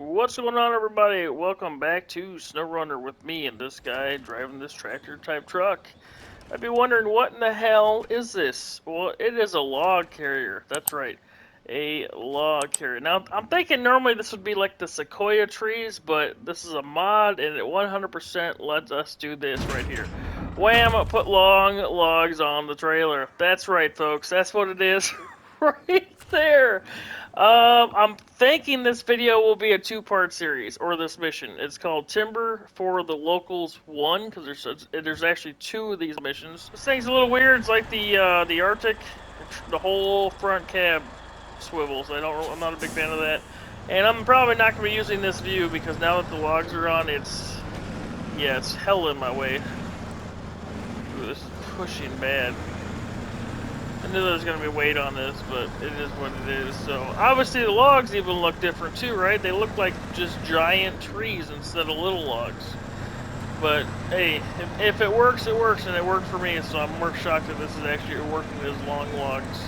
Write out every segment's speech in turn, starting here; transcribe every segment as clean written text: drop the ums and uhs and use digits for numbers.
What's going on, everybody? Welcome back to SnowRunner with me and this guy driving this tractor type truck. I'd be wondering, what in the hell is this? Well, it is a log carrier. That's right, a log carrier. Now, I'm thinking normally this would be like the sequoia trees, but this is a mod and it 100% lets us do this right here. Wham! Put long logs on the trailer. That's right, folks. That's what it is right there. I'm thinking this video will be a two-part series, or this mission. It's called Timber for the Locals 1, because there's actually two of these missions. This thing's a little weird. It's like the Arctic. The whole front cab swivels. I'm not a big fan of that. And I'm probably not going to be using this view, because now that the logs are on, it's hell in my way. Ooh, this is pushing bad. I knew there was going to be weight on this, but it is what it is. So, obviously the logs even look different too, right? They look like just giant trees instead of little logs. But, hey, if it works, it works, and it worked for me, so I'm more shocked that this is actually working as long logs.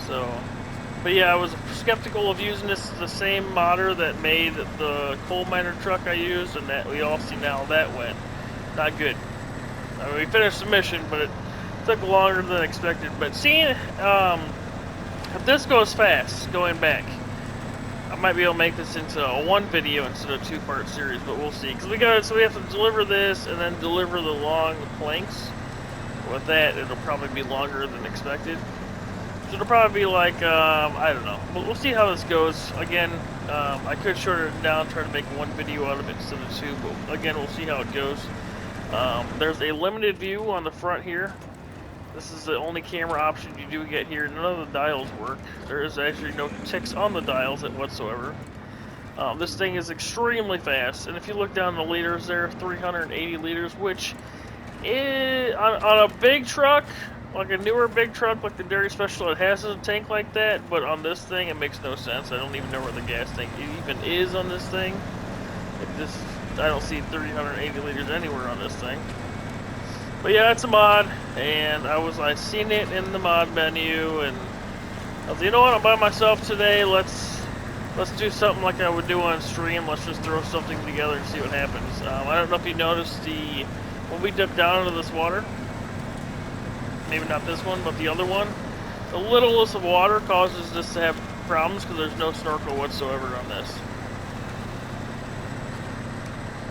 So, but yeah, I was skeptical of using this as the same modder that made the coal miner truck I used, and that we all see now that went. Not good. I mean, we finished the mission, but it took longer than expected. But seeing if this goes fast going back, I might be able to make this into a one video instead of a two-part series, but we'll see. Because we have to deliver this and then deliver the long planks. With that, it'll probably be longer than expected. So it'll probably be like, I don't know. We'll see how this goes. Again, I could shorten it down, try to make one video out of it instead of two, but again, we'll see how it goes. There's a limited view on the front here. This is the only camera option you do get here. None of the dials work. There is actually no ticks on the dials whatsoever. This thing is extremely fast, and if you look down the liters there, 380 liters, which is, on a big truck, like a newer big truck like the Dairy Special, it has a tank like that, but on this thing it makes no sense. I don't even know where the gas tank even is on this thing. I don't see 380 liters anywhere on this thing. But yeah, it's a mod, and I seen it in the mod menu, and I was like, you know what, I'm by myself today, let's do something like I would do on stream. Let's just throw something together and see what happens. I don't know if you noticed when we dip down into this water, maybe not this one, but the other one, the littlest of water causes this to have problems because there's no snorkel whatsoever on this.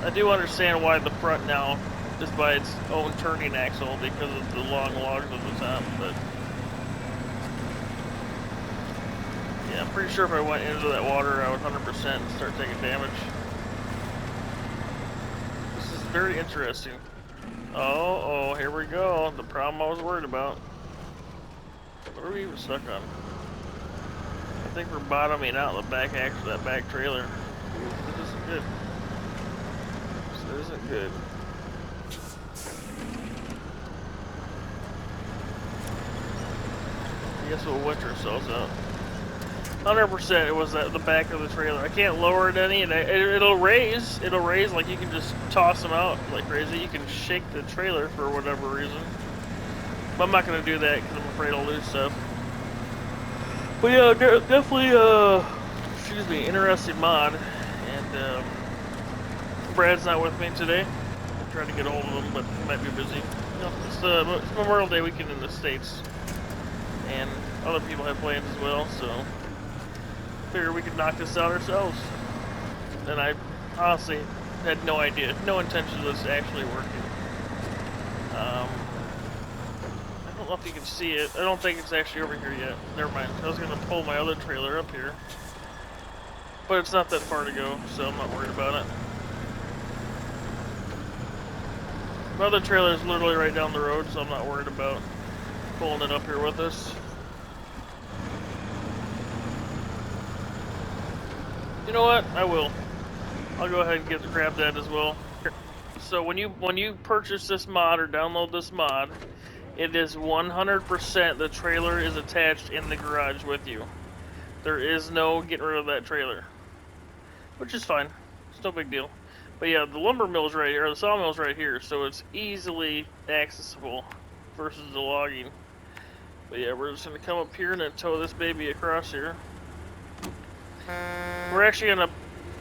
I do understand why the front now is by its own turning axle because of the long logs at the top, but yeah, I'm pretty sure if I went into that water, I would 100% start taking damage. This is very interesting. Oh, here we go. The problem I was worried about. What are we even stuck on? I think we're bottoming out in the back axle of that back trailer. This isn't good. This isn't good. I guess we'll winter ourselves out. 100% it was the back of the trailer. I can't lower it any, and it'll raise. It'll raise, like you can just toss them out like crazy. You can shake the trailer for whatever reason. But I'm not going to do that because I'm afraid I'll lose stuff. But yeah, definitely, interesting mod. And Brad's not with me today. I'm trying to get a hold of him, but he might be busy. You know, it's Memorial Day weekend in the States. And other people have plans as well, so figure we could knock this out ourselves. And I honestly had no idea, no intention of this actually working. I don't know if you can see it. I don't think it's actually over here yet. Never mind. I was gonna pull my other trailer up here, but it's not that far to go, so I'm not worried about it. My other trailer is literally right down the road, so I'm not worried about pulling it up here with us. You know what? I will. I'll go ahead and grab that as well. So when you purchase this mod or download this mod, it is 100% the trailer is attached in the garage with you. There is no getting rid of that trailer, which is fine. It's no big deal. But yeah, the lumber mill's right here, the sawmill's right here, so it's easily accessible versus the logging. But yeah, we're just gonna come up here and then tow this baby across here. We're actually gonna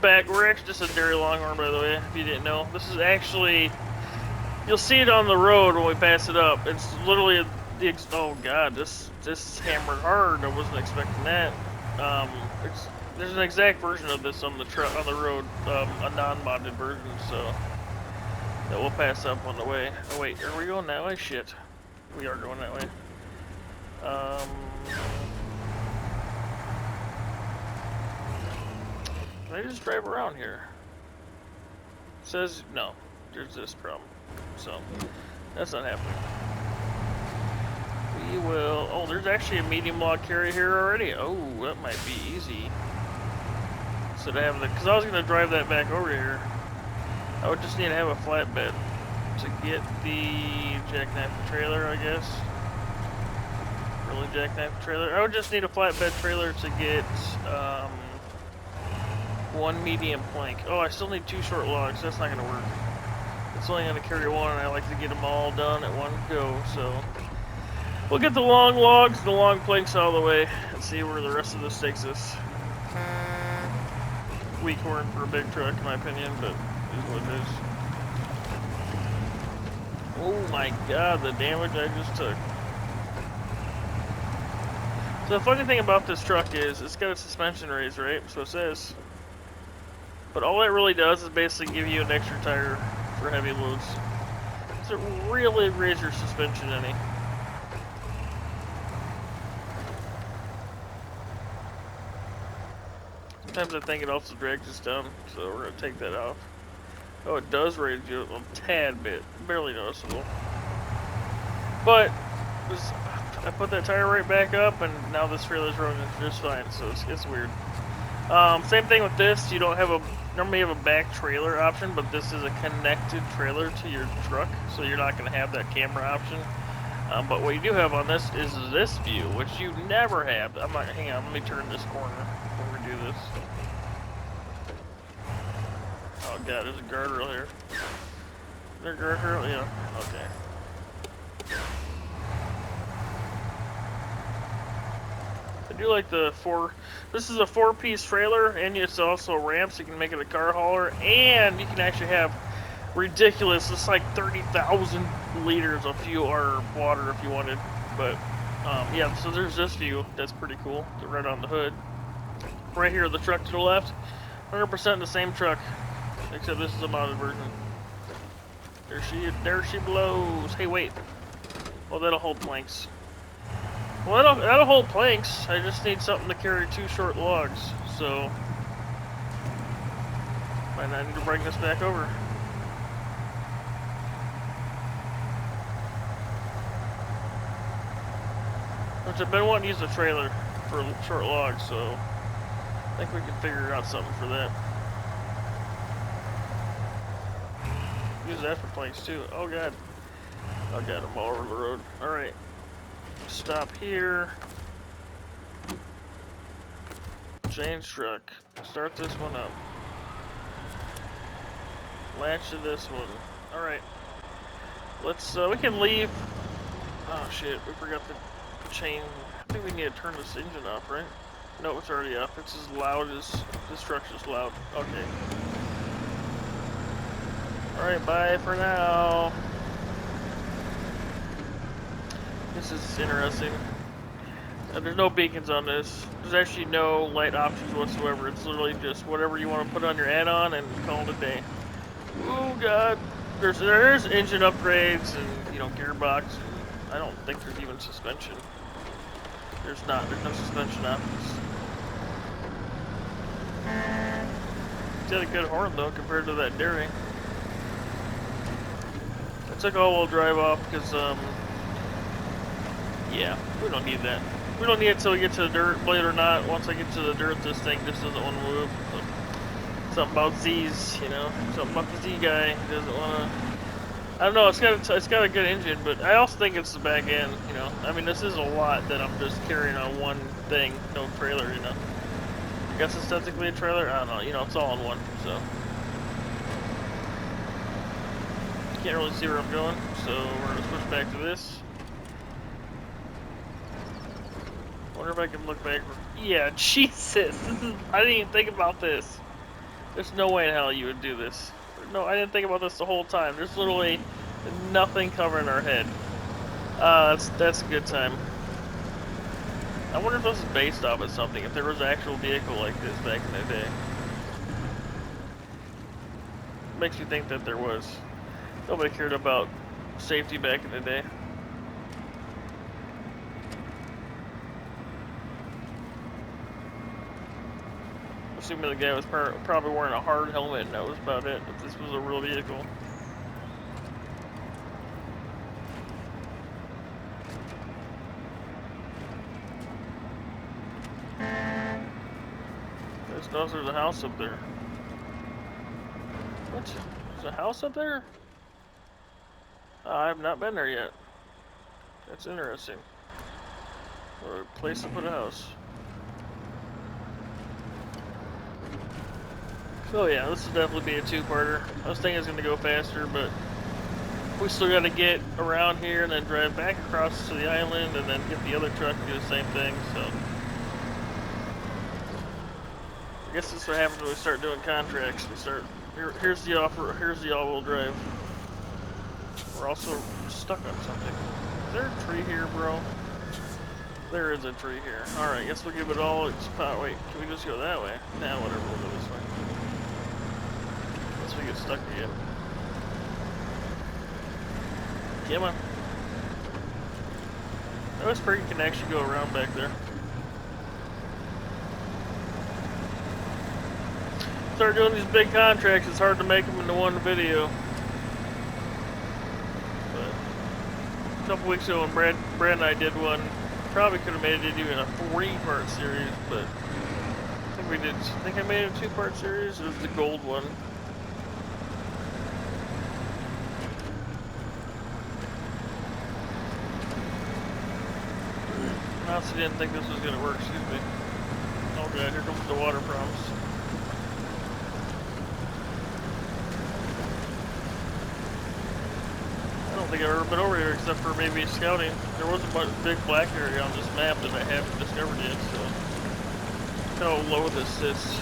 back. We're actually just a dairy longhorn, by the way, if you didn't know. This is actually, you'll see it on the road when we pass it up. It's literally oh god, this hammered hard. I wasn't expecting that. There's an exact version of this on the road, a non-modded version, so that we'll pass up on the way. Oh wait, are we going that way? Shit, we are going that way. Can I just drive around here? It says no. There's this problem, so that's not happening. We will. Oh, there's actually a medium log carry here already. Oh, that might be easy. Instead of having because I was gonna drive that back over here. I would just need to have a flatbed to get the jackknife trailer, I guess. Really jackknife trailer. I would just need a flatbed trailer to get one medium plank. Oh, I still need 2 short logs. That's not gonna work. It's only gonna carry 1, and I like to get them all done at one go. So we'll get the long logs and the long planks out of the way and see where the rest of this takes us. Weak horn for a big truck, in my opinion, but it is what it is. Oh my god, the damage I just took. So the funny thing about this truck is it's got a suspension raise, right? So it says. But all it really does is basically give you an extra tire for heavy loads. Does it really raise your suspension any? Sometimes I think it also drags us down, so we're going to take that off. Oh, it does raise you a tad bit. Barely noticeable. But I put that tire right back up, and now this trailer's running just fine, so it's weird. Same thing with this. You don't have normally you have a back trailer option, but this is a connected trailer to your truck, so you're not going to have that camera option. But what you do have on this is this view, which you never have. Hang on, let me turn this corner before we do this. Oh god, there's a guardrail here. Is there a guardrail? Yeah, okay. I do like the this is a 4-piece trailer, and it's also a ramp, so you can make it a car hauler, and you can actually have ridiculous, it's like 30,000 liters of fuel or water if you wanted. But yeah, so there's this view that's pretty cool. It's right on the hood. Right here, the truck to the left, 100% the same truck, except this is a modded version. There she blows. Hey, wait. Well, that'll hold planks. Well, that'll hold planks. I just need something to carry 2 short logs, so might not need to bring this back over. Which I've been wanting to use a trailer for short logs, so I think we can figure out something for that. Use that for planks too. Oh god. Oh god, I'm all over the road. Alright. Stop here. Change truck. Start this one up. Latch to this one. Alright. Let's, we can leave. Oh shit, we forgot the chain. I think we need to turn this engine off, right? No, it's already off. It's as loud as, this truck's just loud. Okay. Alright, bye for now. This is interesting. There's no beacons on this. There's actually no light options whatsoever. It's literally just whatever you want to put on your add-on and call it a day. Oh god. There's engine upgrades and, you know, gearbox. I don't think there's even suspension. There's no suspension options. It's got a good horn though compared to that dairy. I took all-wheel drive off because yeah, we don't need that. We don't need it until we get to the dirt, believe it or not. Once I get to the dirt, this thing just doesn't want to move. But something about Z's, you know, something about the Z guy doesn't want to. I don't know. It's got a good engine, but I also think it's the back end. You know, I mean, this is a lot that I'm just carrying on one thing, no trailer. You know, I guess it's technically a trailer. I don't know. You know, it's all in one, so can't really see where I'm going. So we're gonna switch back to this. Wonder if I can look back. Yeah, Jesus, I didn't even think about this. There's no way in hell you would do this. No, I didn't think about this the whole time. There's literally nothing covering our head. That's a good time. I wonder if this is based off of something, if there was an actual vehicle like this back in the day. Makes me think that there was. Nobody cared about safety back in the day. Assuming the guy was probably wearing a hard helmet and that was about it, if this was a real vehicle. There's a house up there. What? There's a house up there? I have not been there yet. That's interesting. Or a place to put a house. So yeah, this will definitely be a two-parter. I was thinking it's going to go faster, but we still got to get around here and then drive back across to the island and then get the other truck and do the same thing, so... I guess this is what happens when we start doing contracts. We start... Here's the all-wheel drive. We're also stuck on something. Is there a tree here, bro? There is a tree here. Alright, guess we'll give it all its power. Wait, can we just go that way? Nah, whatever, we'll go this way. Unless we get stuck again. Come on. That spring can actually go around back there. Start doing these big contracts, it's hard to make them into one video. But a couple weeks ago when Brad and I did one, probably could have made it even a 3-part series, but I think we did. I think I made it a 2-part series. It was the gold one. I honestly didn't think this was gonna work. Excuse me. Oh god, here comes the water problems. I don't think I've ever been over here except for maybe scouting. There wasn't much big black area on this map that I haven't discovered yet, so look how low this is.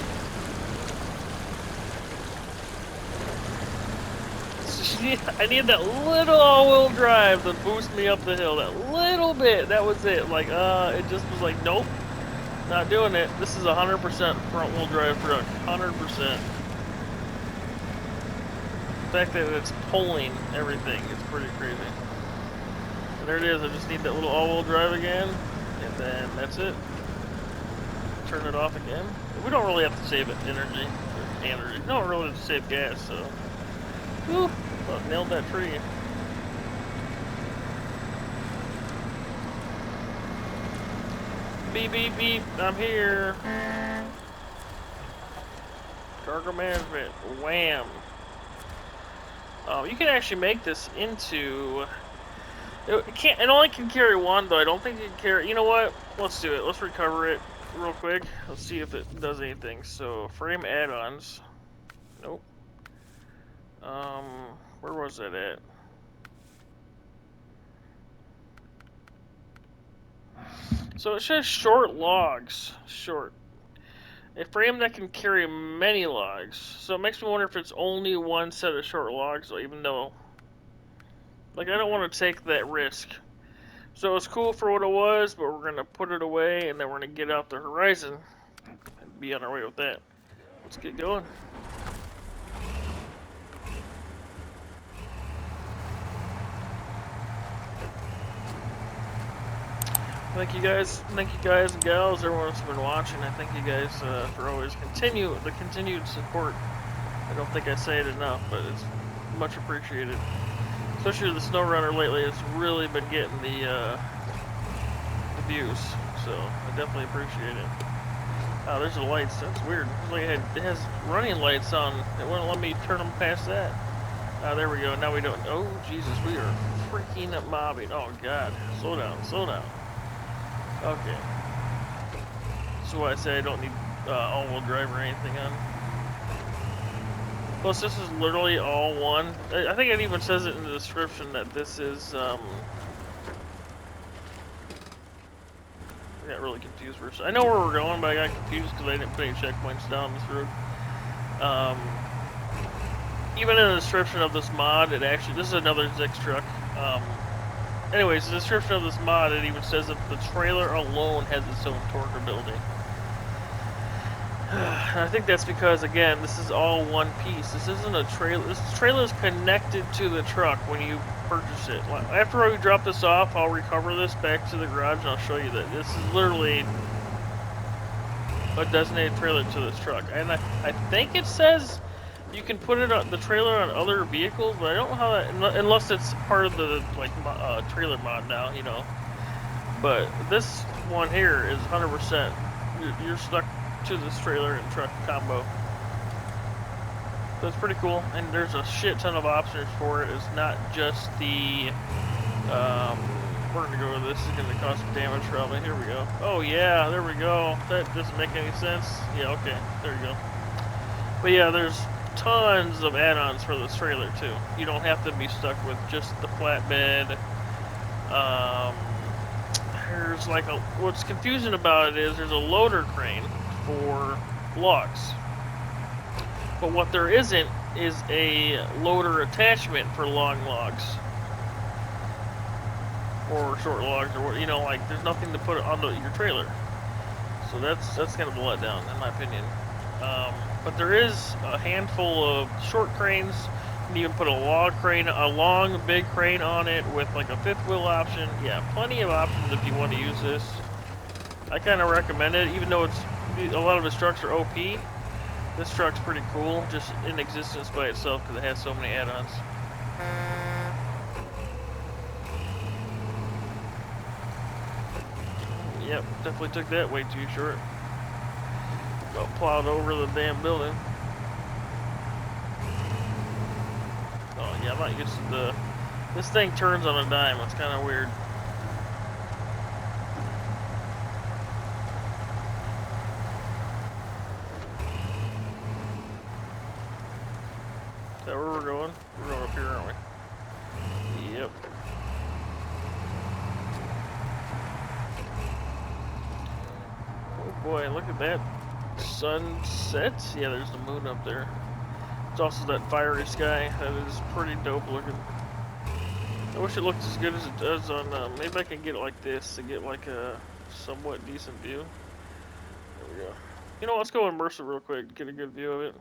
I need that little all-wheel drive to boost me up the hill. That little bit, that was it. Like, it just was like, nope, not doing it. This is 100% front-wheel drive truck, 100%. The fact that it's pulling everything is pretty crazy. And there it is, I just need that little all-wheel drive again, and then that's it. Turn it off again. We don't really have to save it energy. We don't really have to save gas, so. Whew, well, nailed that tree. Beep, beep, beep, I'm here. Cargo management, wham. You can actually make this into... It only can carry one, though. I don't think it can carry... You know what? Let's do it. Let's recover it real quick. Let's see if it does anything. So, frame add-ons. Nope. Where was that at? So it says short logs. Short. A frame that can carry many logs. So it makes me wonder if it's only one set of short logs, even though... Like, I don't want to take that risk. So it's cool for what it was, but we're going to put it away, and then we're going to get out the horizon and be on our way with that. Let's get going. Thank you guys and gals, everyone that's been watching. I thank you guys for always continued support. I don't think I say it enough, but it's much appreciated. Especially the SnowRunner lately, it's really been getting the views, so I definitely appreciate it. Oh, there's the lights. That's weird. It's like it has running lights on. It wouldn't let me turn them past that. There we go. Now we don't. Oh Jesus, we are freaking mobbing. Oh God, slow down, slow down. Okay. That's why I say I don't need all-wheel drive or anything on. Plus, this is literally all one. I think it even says it in the description that this is, I got really confused for a second. I know where we're going, but I got confused because I didn't put any checkpoints down this road. Um, even in the description of this mod, it actually, this is another Zix truck. Anyways, the description of this mod, it even says that the trailer alone has its own torque ability. And I think that's because, again, this is all one piece. This isn't a trailer. This trailer is connected to the truck when you purchase it. After we drop this off, I'll recover this back to the garage and I'll show you that this is literally a designated trailer to this truck. And I think it says you can put it on the trailer on other vehicles, but I don't know how that, unless it's part of the like trailer mod now, you know. But this one here is 100%. You're stuck to this trailer and truck combo. That's pretty cool, and there's a shit ton of options for it. It's not just the we're gonna go with this. Is gonna cause some damage probably. Here we go. Oh yeah, there we go. That doesn't make any sense. Yeah, okay, there you go. But yeah, there's tons of add-ons for this trailer too. You don't have to be stuck with just the flatbed. There's like a, what's confusing about it is there's a loader crane for logs. But what there isn't is a loader attachment for long logs. Or short logs, or what, you know, like there's nothing to put onto your trailer. So that's kind of a letdown in my opinion. But there is a handful of short cranes. You can even put a log crane, a long big crane on it with like a fifth wheel option. Yeah, plenty of options if you want to use this. I kind of recommend it, even though it's a lot of its trucks are OP. This truck's pretty cool, just in existence by itself because it has so many add-ons. Yep, definitely took that way too short. Got plowed over the damn building. Oh yeah, I'm not used to the... This thing turns on a dime, it's kind of weird. Is that where we're going? We're going up here, aren't we? Yep. Oh boy, look at that sunset. Yeah, there's the moon up there. It's also that fiery sky. That is pretty dope looking. I wish it looked as good as it does on, maybe I can get it like this to get like a somewhat decent view. There we go. You know, let's go immersive real quick, get a good view of it.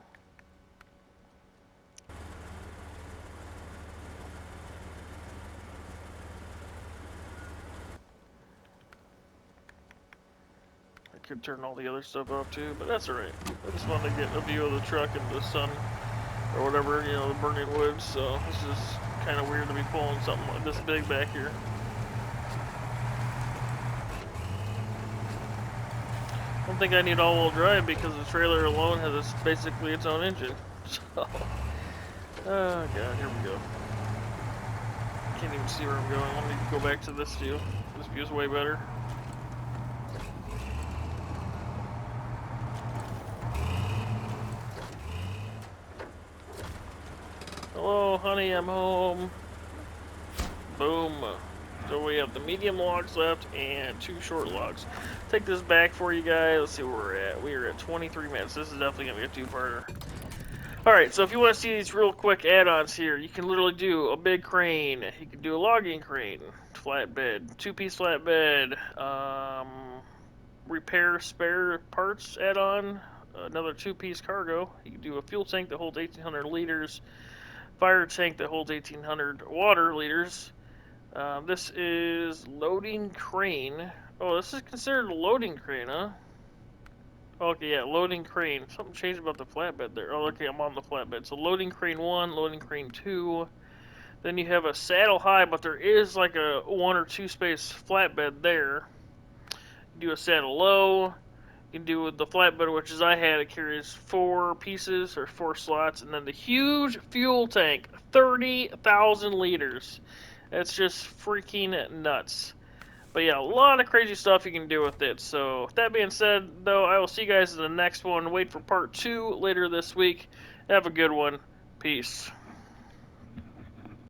I could turn all the other stuff off too, but that's alright. I just wanted to get a view of the truck and the sun, or whatever, you know, the burning wood, so this is kind of weird to be pulling something like this big back here. I don't think I need all-wheel drive because the trailer alone has basically its own engine. So, oh god, here we go. Can't even see where I'm going. Let me go back to this view. This view's way better. Hello, honey, I'm home. Boom. So we have the medium logs left and 2 short logs. Take this back for you guys. Let's see where we're at. We are at 23 minutes. This is definitely going to be a 2-parter. Alright, so if you want to see these real quick add-ons here, you can literally do a big crane. You can do a logging crane, flatbed, 2-piece flatbed, repair spare parts add-on, another 2-piece cargo. You can do a fuel tank that holds 1,800 liters, fire tank that holds 1,800 water liters. This is loading crane. Oh, this is considered a loading crane, huh? Okay, yeah, loading crane. Something changed about the flatbed there. Oh, okay, I'm on the flatbed. So loading crane 1, loading crane 2. Then you have a saddle high, but there is like a 1 or 2 space flatbed there. You do a saddle low. You can do with the flatbed, which is I had, it carries 4 pieces or 4 slots, and then the huge fuel tank, 30,000 liters. That's just freaking nuts. But yeah, a lot of crazy stuff you can do with it. So with that being said, though, I will see you guys in the next one. Wait for part 2 later this week. Have a good one. Peace.